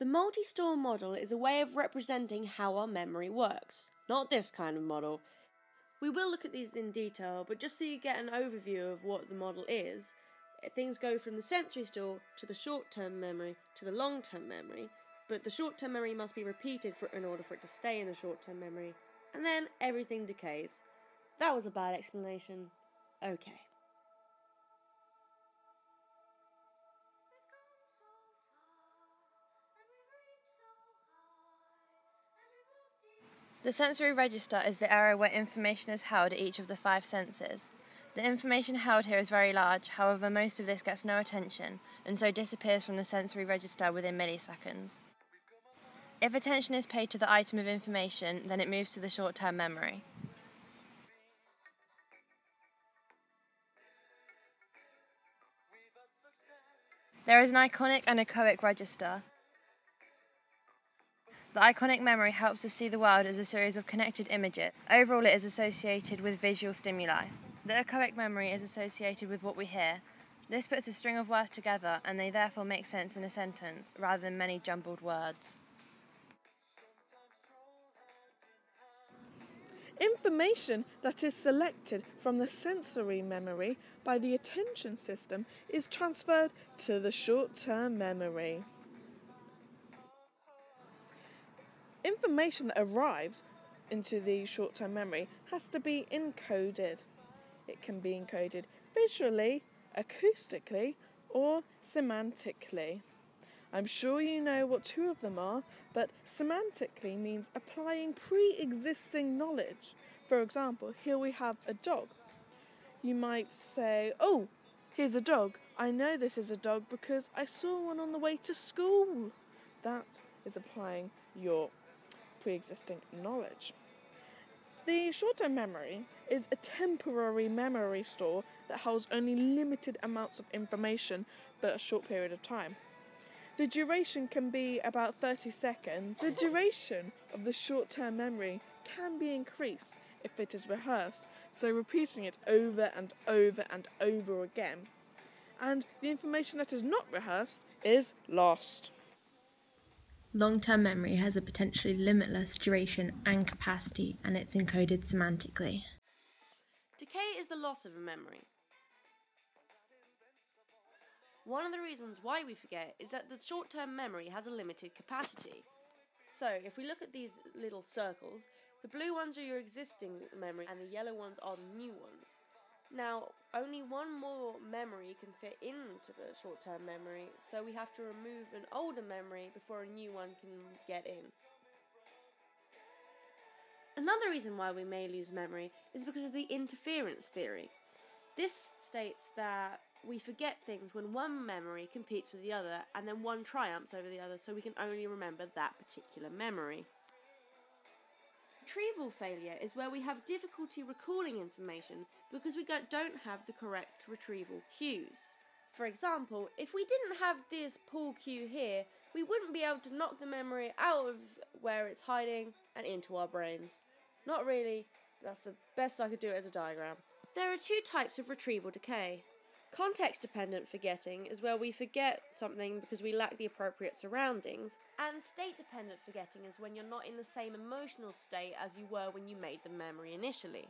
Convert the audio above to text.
The multi-store model is a way of representing how our memory works, not this kind of model. We will look at these in detail, but just so you get an overview of what the model is, things go from the sensory store to the short-term memory to the long-term memory, but the short-term memory must be repeated in order for it to stay in the short-term memory, and then everything decays. That was a bad explanation. Okay. The sensory register is the area where information is held at each of the 5 senses. The information held here is very large, however most of this gets no attention, and so disappears from the sensory register within milliseconds. If attention is paid to the item of information, then it moves to the short-term memory. There is an iconic and echoic register. The iconic memory helps us see the world as a series of connected images. Overall, it is associated with visual stimuli. The echoic memory is associated with what we hear. This puts a string of words together, and they therefore make sense in a sentence, rather than many jumbled words. Information that is selected from the sensory memory by the attention system is transferred to the short-term memory. Information that arrives into the short-term memory has to be encoded. It can be encoded visually, acoustically, or semantically. I'm sure you know what 2 of them are, but semantically means applying pre-existing knowledge. For example, here we have a dog. You might say, oh, here's a dog. I know this is a dog because I saw one on the way to school. That is applying your pre-existing knowledge. The short-term memory is a temporary memory store that holds only limited amounts of information for a short period of time. The duration can be about 30 seconds. The duration of the short-term memory can be increased if it is rehearsed, so repeating it over and over and over again. And the information that is not rehearsed is lost. Long-term memory has a potentially limitless duration and capacity, and it's encoded semantically. Decay is the loss of a memory. One of the reasons why we forget is that the short-term memory has a limited capacity. So, if we look at these little circles, the blue ones are your existing memory and the yellow ones are the new ones. Now, only one more memory can fit into the short-term memory, so we have to remove an older memory before a new one can get in. Another reason why we may lose memory is because of the interference theory. This states that we forget things when one memory competes with the other, and then one triumphs over the other, so we can only remember that particular memory. Retrieval failure is where we have difficulty recalling information because we don't have the correct retrieval cues. For example, if we didn't have this pull cue here, we wouldn't be able to knock the memory out of where it's hiding and into our brains. Not really, that's the best I could do it as a diagram. There are 2 types of retrieval decay. Context-dependent forgetting is where we forget something because we lack the appropriate surroundings, and state-dependent forgetting is when you're not in the same emotional state as you were when you made the memory initially.